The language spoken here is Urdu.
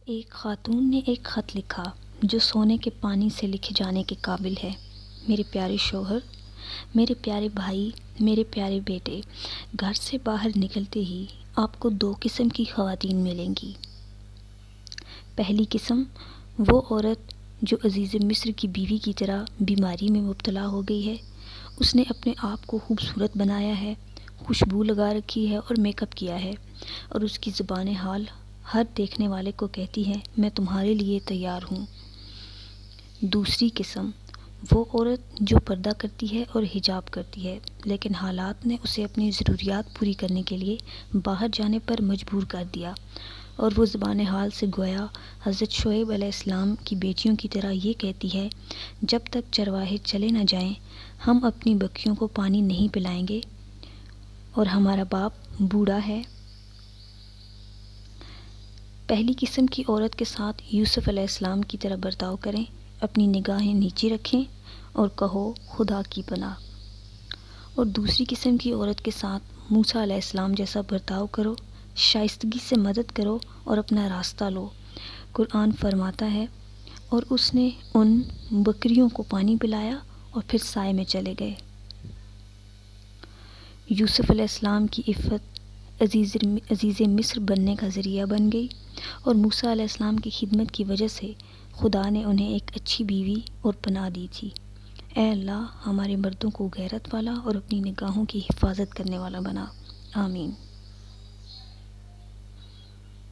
ایک خاتون نے ایک خط لکھا جو سونے کے پانی سے لکھے جانے کے قابل ہے۔ میرے پیارے شوہر، میرے پیارے بھائی، میرے پیارے بیٹے، گھر سے باہر نکلتے ہی آپ کو 2 قسم کی خواتین ملیں گی۔ پہلی قسم وہ عورت جو عزیز مصر کی بیوی کی طرح بیماری میں مبتلا ہو گئی ہے۔ اس نے اپنے آپ کو خوبصورت بنایا ہے، خوشبو لگا رکھی ہے اور میک اپ کیا ہے، اور اس کی زبان حال ہر دیکھنے والے کو کہتی ہے میں تمہارے لیے تیار ہوں۔ دوسری قسم وہ عورت جو پردہ کرتی ہے اور حجاب کرتی ہے، لیکن حالات نے اسے اپنی ضروریات پوری کرنے کے لیے باہر جانے پر مجبور کر دیا، اور وہ زبان حال سے گویا حضرت شعیب علیہ السلام کی بیٹیوں کی طرح یہ کہتی ہے جب تک چرواہے چلے نہ جائیں ہم اپنی بکریوں کو پانی نہیں پلائیں گے، اور ہمارا باپ بوڑھا ہے۔ پہلی قسم کی عورت کے ساتھ یوسف علیہ السلام کی طرح برتاؤ کریں، اپنی نگاہیں نیچے رکھیں اور کہو خدا کی پناہ۔ اور دوسری قسم کی عورت کے ساتھ موسیٰ علیہ السلام جیسا برتاؤ کرو، شائستگی سے مدد کرو اور اپنا راستہ لو۔ قرآن فرماتا ہے اور اس نے ان بکریوں کو پانی پلایا اور پھر سائے میں چلے گئے۔ یوسف علیہ السلام کی عفت عزیز مصر بننے کا ذریعہ بن گئی، اور موسیٰ علیہ السلام کی خدمت کی وجہ سے خدا نے انہیں ایک اچھی بیوی اور پناہ دی تھی۔ اے اللہ، ہمارے مردوں کو غیرت والا اور اپنی نگاہوں کی حفاظت کرنے والا بنا۔ آمین۔